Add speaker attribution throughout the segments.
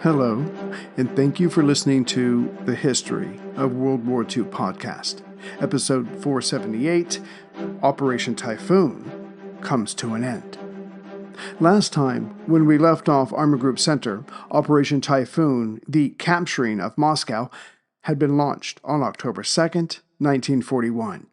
Speaker 1: Hello, and thank you for listening to the History of World War II podcast. Episode 478, Operation Typhoon, comes to an end. Last time, when we left off Army Group Center, Operation Typhoon, the capturing of Moscow, had been launched on October 2nd, 1941.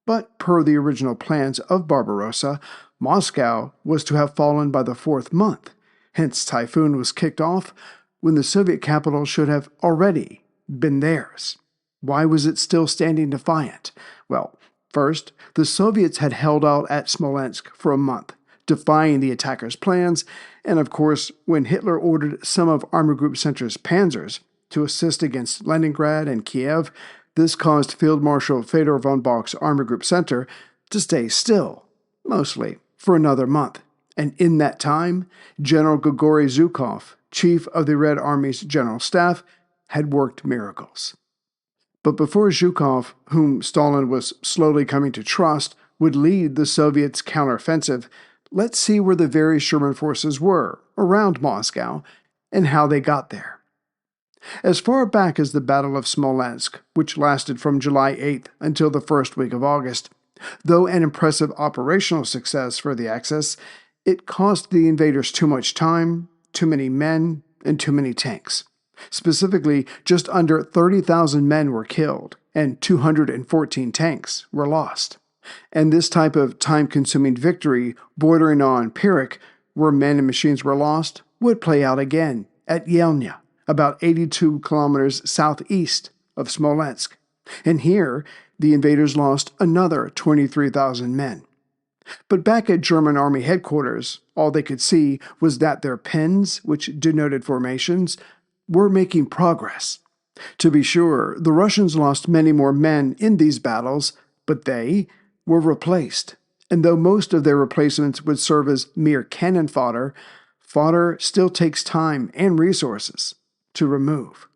Speaker 1: But per the original plans of Barbarossa, Moscow was to have fallen by the fourth month. Hence, Typhoon was kicked off when the Soviet capital should have already been theirs. Why was it still standing defiant? Well, first, the Soviets had held out at Smolensk for a month, defying the attackers' plans, and of course, when Hitler ordered some of Army Group Center's panzers to assist against Leningrad and Kiev, this caused Field Marshal Von Bock's Army Group Center to stay still, mostly for another month. And in that time, General Grigory Zhukov, chief of the Red Army's general staff, had worked miracles. But before Zhukov, whom Stalin was slowly coming to trust, would lead the Soviets' counteroffensive, let's see where the various German forces were around Moscow and how they got there. As far back as the Battle of Smolensk, which lasted from July 8th until the first week of August, though an impressive operational success for the Axis, it cost the invaders too much time, too many men, and too many tanks. Specifically, just under 30,000 men were killed, and 214 tanks were lost. And this type of time-consuming victory, bordering on Pyrrhic, where men and machines were lost, would play out again at Yelnya, about 82 kilometers southeast of Smolensk. And here, the invaders lost another 23,000 men. But back at German Army headquarters, all they could see was that their pens, which denoted formations, were making progress. To be sure, the Russians lost many more men in these battles, but they were replaced. And though most of their replacements would serve as mere cannon fodder, fodder still takes time and resources to remove.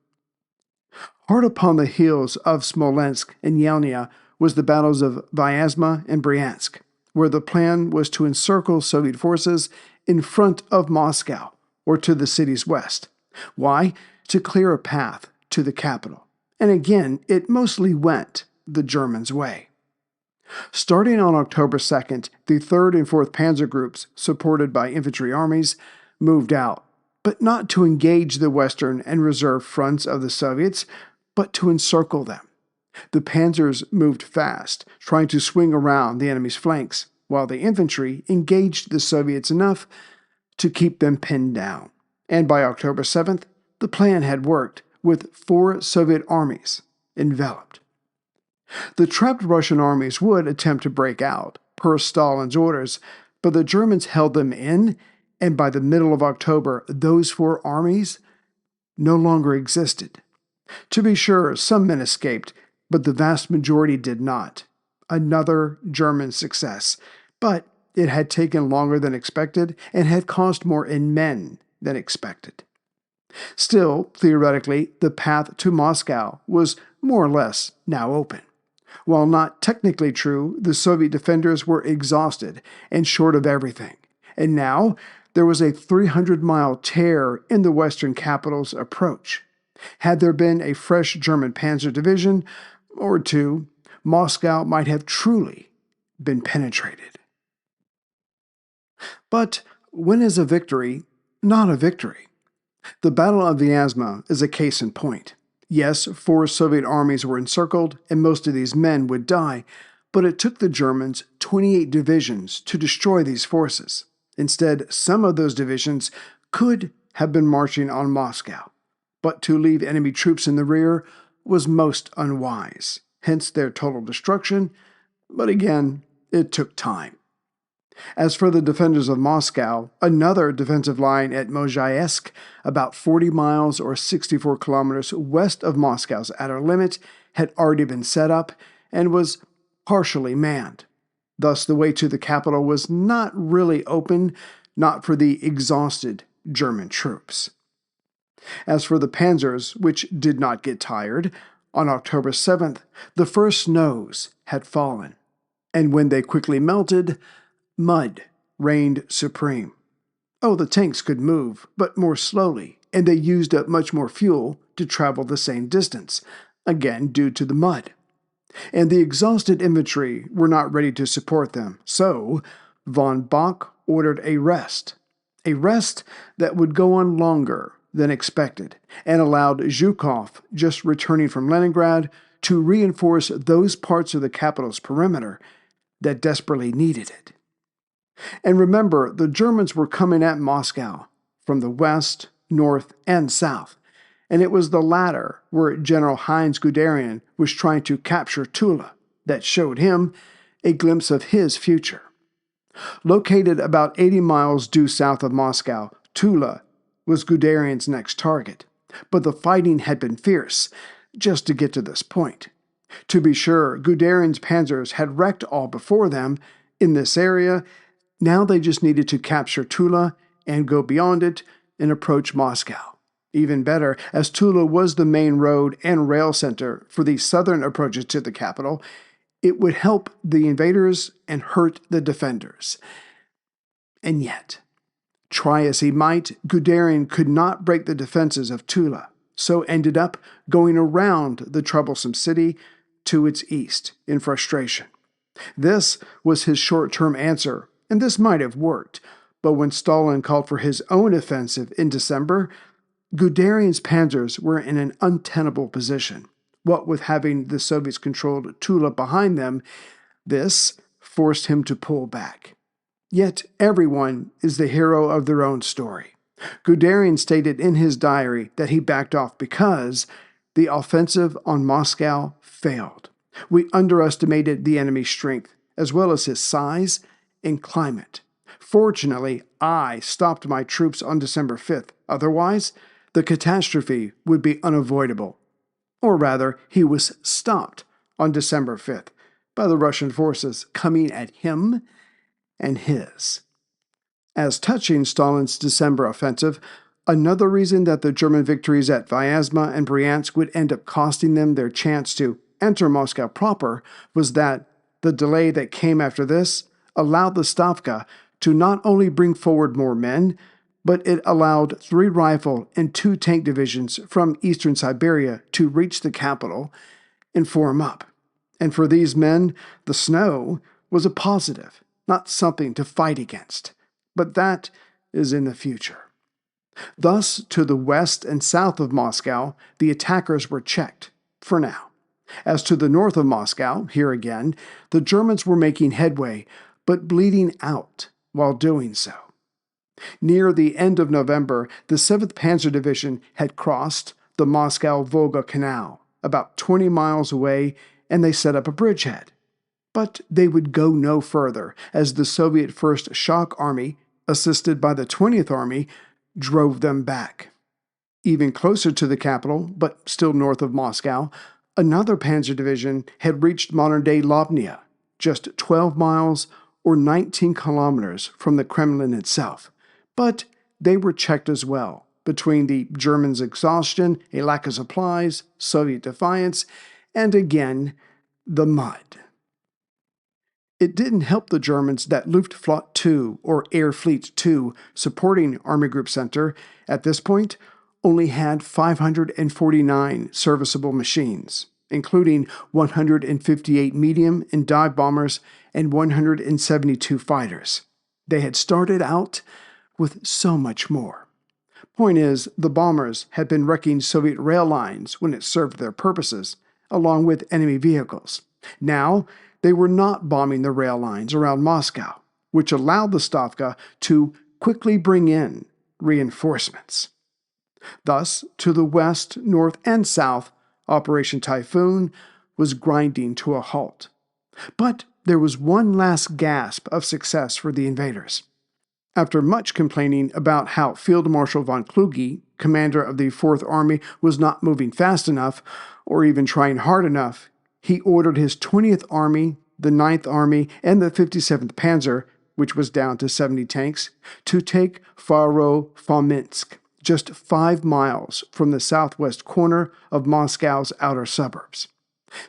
Speaker 1: Hard upon the heels of Smolensk and Yelnya was the battles of Vyazma and Bryansk, where the plan was to encircle Soviet forces in front of Moscow or to the city's west. Why? To clear a path to the capital. And again, it mostly went the Germans' way. Starting on October 2nd, the 3rd and 4th Panzer Groups, supported by infantry armies, moved out, but not to engage the western and reserve fronts of the Soviets, but to encircle them. The panzers moved fast, trying to swing around the enemy's flanks, while the infantry engaged the Soviets enough to keep them pinned down. And by October 7th, the plan had worked, with 4 Soviet armies enveloped. The trapped Russian armies would attempt to break out, per Stalin's orders, but the Germans held them in, and by the middle of October, those 4 armies no longer existed. To be sure, some men escaped, but the vast majority did not. Another German success, but it had taken longer than expected and had cost more in men than expected. Still, theoretically, the path to Moscow was more or less now open. While not technically true, the Soviet defenders were exhausted and short of everything, and now there was a 300-mile tear in the Western capital's approach. Had there been a fresh German panzer division or 2, Moscow might have truly been penetrated. But when is a victory not a victory? The Battle of Vyazma is a case in point. Yes, 4 Soviet armies were encircled, and most of these men would die, but it took the Germans 28 divisions to destroy these forces. Instead, some of those divisions could have been marching on Moscow, but to leave enemy troops in the rear was most unwise, hence their total destruction, but again, it took time. As for the defenders of Moscow, another defensive line at Mozhaevsk, about 40 miles or 64 kilometers west of Moscow's outer limit, had already been set up and was partially manned. Thus, the way to the capital was not really open, not for the exhausted German troops. As for the panzers, which did not get tired, on October 7th, the first snows had fallen, and when they quickly melted, mud reigned supreme. Oh, the tanks could move, but more slowly and they used up much more fuel to travel the same distance, again due to the mud. And the exhausted infantry were not ready to support them, so von Bock ordered a rest that would go on longer than expected, and allowed Zhukov, just returning from Leningrad, to reinforce those parts of the capital's perimeter that desperately needed it. And remember, the Germans were coming at Moscow from the west, north, and south, and it was the latter where General Heinz Guderian was trying to capture Tula that showed him a glimpse of his future. Located about 80 miles due south of Moscow, Tula was Guderian's next target, but the fighting had been fierce just to get to this point. To be sure, Guderian's panzers had wrecked all before them in this area. Now they just needed to capture Tula and go beyond it and approach Moscow. Even better, as Tula was the main road and rail center for the southern approaches to the capital, it would help the invaders and hurt the defenders. And yet, try as he might, Guderian could not break the defenses of Tula, so ended up going around the troublesome city to its east in frustration. This was his short-term answer, and this might have worked, but when Stalin called for his own offensive in December, Guderian's panzers were in an untenable position. What with having the Soviets-controlled Tula behind them, this forced him to pull back. Yet everyone is the hero of their own story. Guderian stated in his diary that he backed off because the offensive on Moscow failed. We underestimated the enemy's strength, as well as his size and climate. Fortunately, I stopped my troops on December 5th. Otherwise, the catastrophe would be unavoidable. Or rather, he was stopped on December 5th by the Russian forces coming at him and his. As touching Stalin's December offensive, another reason that the German victories at Vyazma and Bryansk would end up costing them their chance to enter Moscow proper was that the delay that came after this allowed the Stavka to not only bring forward more men, but it allowed 3 rifle and 2 tank divisions from eastern Siberia to reach the capital and form up. And for these men, the snow was a positive, not something to fight against. But that is in the future. Thus, to the west and south of Moscow, the attackers were checked, for now. As to the north of Moscow, here again, the Germans were making headway, but bleeding out while doing so. Near the end of November, the 7th Panzer Division had crossed the Moscow-Volga Canal, about 20 miles away, and they set up a bridgehead. But they would go no further, as the Soviet First Shock Army, assisted by the 20th Army, drove them back. Even closer to the capital, but still north of Moscow, another Panzer Division had reached modern-day Lobnya, just 12 miles or 19 kilometers from the Kremlin itself. But they were checked as well, between the Germans' exhaustion, a lack of supplies, Soviet defiance, and again, the mud. It didn't help the Germans that Luftflotte II, or Air Fleet II, supporting Army Group Center, at this point, only had 549 serviceable machines, including 158 medium and dive bombers and 172 fighters. They had started out with so much more. Point is, the bombers had been wrecking Soviet rail lines when it served their purposes, along with enemy vehicles. Now, they were not bombing the rail lines around Moscow, which allowed the Stavka to quickly bring in reinforcements. Thus, to the west, north, and south, Operation Typhoon was grinding to a halt. But there was one last gasp of success for the invaders. After much complaining about how Field Marshal Von Kluge, commander of the 4th Army, was not moving fast enough, or even trying hard enough, he ordered his 20th Army, the 9th Army, and the 57th Panzer, which was down to 70 tanks, to take Faro-Fominsk, just 5 miles from the southwest corner of Moscow's outer suburbs.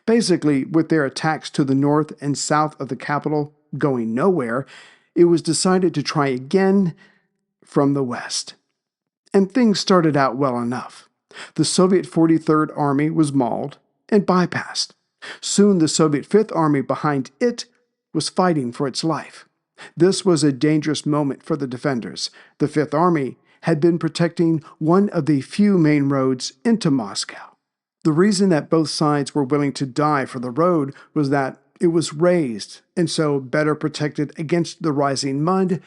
Speaker 1: Basically, with their attacks to the north and south of the capital going nowhere, it was decided to try again from the west. And things started out well enough. The Soviet 43rd Army was mauled and bypassed. Soon the Soviet 5th Army behind it was fighting for its life. This was a dangerous moment for the defenders. The 5th Army had been protecting one of the few main roads into Moscow. The reason that both sides were willing to die for the road was that it was raised and so better protected against the rising mud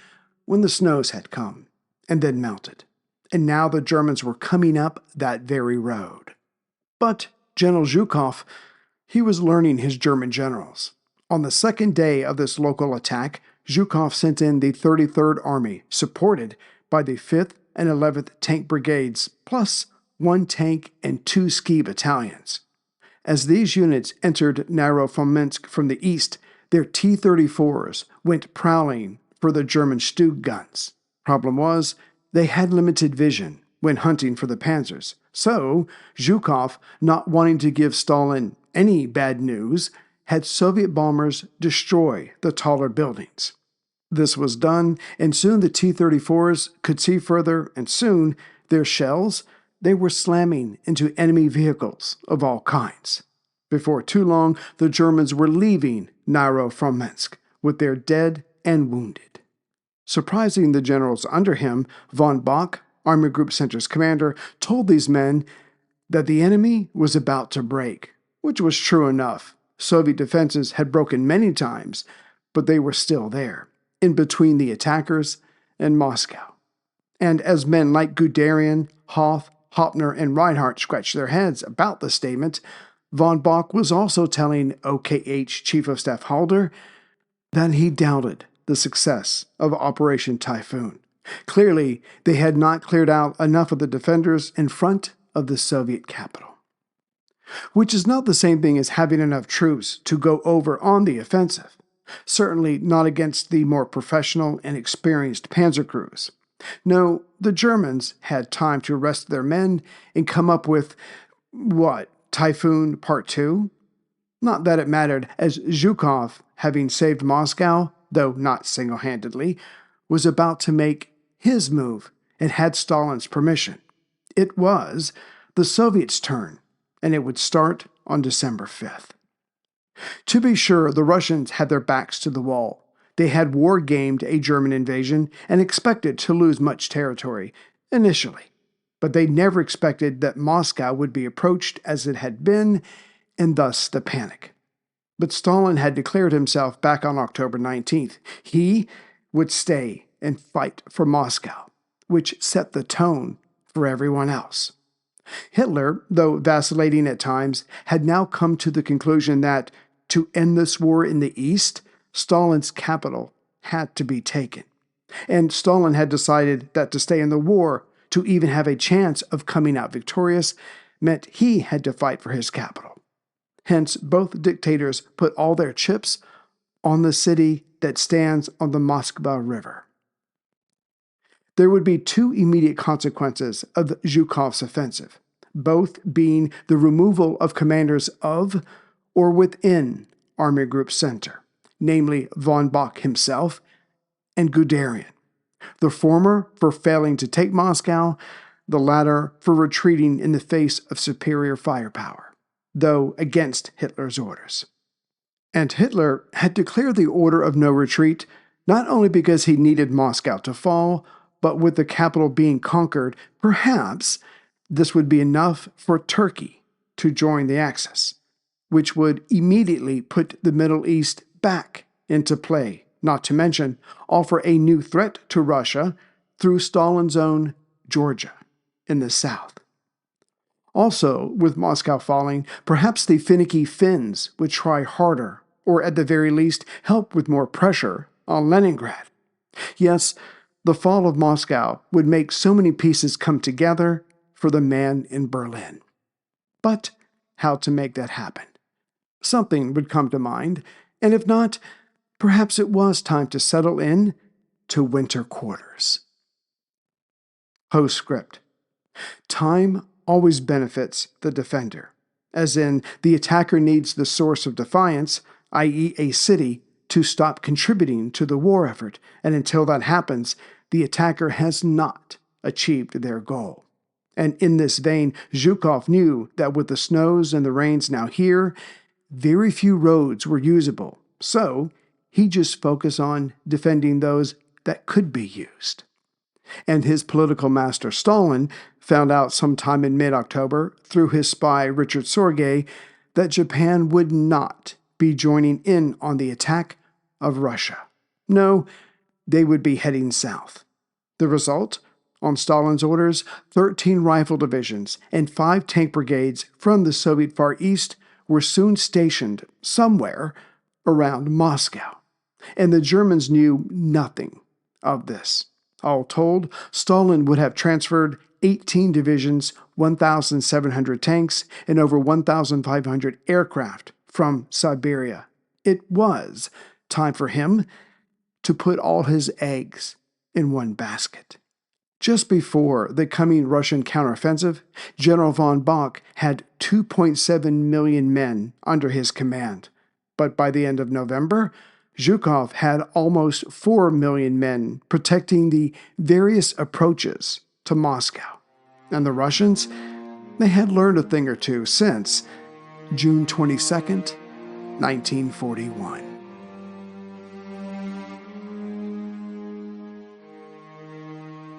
Speaker 1: when the snows had come and then melted. And now the Germans were coming up that very road. But General Zhukov, he was learning his German generals. On the second day of this local attack, Zhukov sent in the 33rd Army, supported by the 5th and 11th Tank Brigades, plus 1 tank and 2 ski battalions. As these units entered Narofomynsk from the east, their T-34s went prowling for the German Stug guns. Problem was, they had limited vision when hunting for the panzers, so Zhukov, not wanting to give Stalin any bad news, had Soviet bombers destroy the taller buildings. This was done, and soon the T-34s could see further, and soon their shells, they were slamming into enemy vehicles of all kinds. Before too long, the Germans were leaving Narofomynsk with their dead and wounded. Surprising the generals under him, Von Bock, Army Group Center's commander, told these men that the enemy was about to break, which was true enough. Soviet defenses had broken many times, but they were still there, in between the attackers and Moscow. And as men like Guderian, Hoth, Hopner, and Reinhardt scratched their heads about the statement, Von Bock was also telling OKH Chief of Staff Halder that he doubted the success of Operation Typhoon. Clearly, they had not cleared out enough of the defenders in front of the Soviet capital. Which is not the same thing as having enough troops to go over on the offensive. Certainly not against the more professional and experienced panzer crews. No, the Germans had time to rest their men and come up with, Typhoon Part 2? Not that it mattered, as Zhukov, having saved Moscow, though not single-handedly, was about to make his move and had Stalin's permission. It was the Soviets' turn, and it would start on December 5th. To be sure, the Russians had their backs to the wall. They had war-gamed a German invasion and expected to lose much territory, initially. But they never expected that Moscow would be approached as it had been, and thus the panic. But Stalin had declared himself back on October 19th. He would stay and fight for Moscow, which set the tone for everyone else. Hitler, though vacillating at times, had now come to the conclusion that, to end this war in the East, Stalin's capital had to be taken. And Stalin had decided that to stay in the war, to even have a chance of coming out victorious, meant he had to fight for his capital. Hence, both dictators put all their chips on the city that stands on the Moskva River. There would be 2 immediate consequences of Zhukov's offensive, both being the removal of commanders of or within Army Group Center, namely Von Bock himself and Guderian, the former for failing to take Moscow, the latter for retreating in the face of superior firepower, though against Hitler's orders. And Hitler had declared the order of no retreat not only because he needed Moscow to fall, but with the capital being conquered, perhaps this would be enough for Turkey to join the Axis, which would immediately put the Middle East back into play, not to mention offer a new threat to Russia through Stalin's own Georgia in the south. Also, with Moscow falling, perhaps the finicky Finns would try harder, or at the very least help with more pressure on Leningrad. Yes, the fall of Moscow would make so many pieces come together for the man in Berlin. But how to make that happen? Something would come to mind, and if not, perhaps it was time to settle in to winter quarters. Postscript. Time always benefits the defender, as in the attacker needs the source of defiance, i.e. a city, to stop contributing to the war effort, and until that happens, the attacker has not achieved their goal. And in this vein, Zhukov knew that with the snows and the rains now here, very few roads were usable. So he just focused on defending those that could be used. And his political master Stalin found out sometime in mid-October through his spy Richard Sorge that Japan would not be joining in on the attack of Russia. No, they would be heading south. The result? On Stalin's orders, 13 rifle divisions and 5 tank brigades from the Soviet Far East were soon stationed somewhere around Moscow. And the Germans knew nothing of this. All told, Stalin would have transferred 18 divisions, 1,700 tanks, and over 1,500 aircraft from Siberia. It was time for him to put all his eggs in one basket. Just before the coming Russian counteroffensive, General von Bock had 2.7 million men under his command. But by the end of November, Zhukov had almost 4 million men protecting the various approaches to Moscow. And the Russians, they had learned a thing or two since June 22nd, 1941.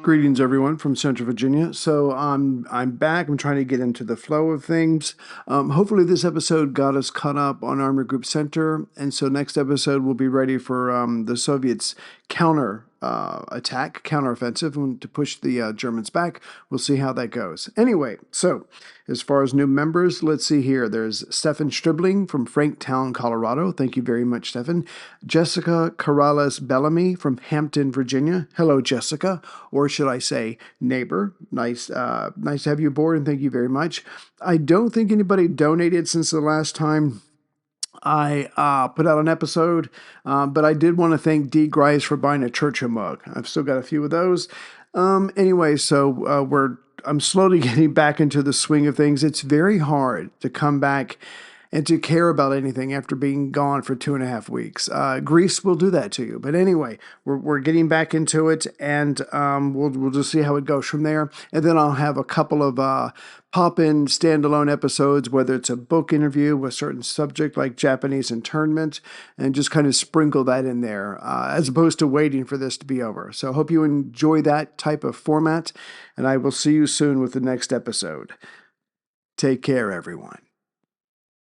Speaker 1: Greetings, everyone, from Central Virginia. So I'm back. I'm trying to get into the flow of things. Hopefully this episode got us caught up on Army Group Center, and so next episode we'll be ready for the Soviets' counteroffensive to push the Germans back. We'll see how that goes. Anyway, so as far as new members, let's see here. There's Stefan Stribling from Franktown, Colorado. Thank you very much, Stefan. Jessica Corrales Bellamy from Hampton, Virginia. Hello, Jessica, or should I say neighbor. Nice to have you aboard, and thank you very much. I don't think anybody donated since the last time I put out an episode, but I did want to thank D. Grice for buying a Churchill mug. I've still got a few of those. Anyway, so I'm slowly getting back into the swing of things. It's very hard to come back and to care about anything after being gone for 2.5 weeks. Greece will do that to you. But anyway, we're getting back into it, and we'll just see how it goes from there. And then I'll have a couple of pop-in standalone episodes, whether it's a book interview with a certain subject like Japanese internment, and just kind of sprinkle that in there, as opposed to waiting for this to be over. So I hope you enjoy that type of format, and I will see you soon with the next episode. Take care, everyone.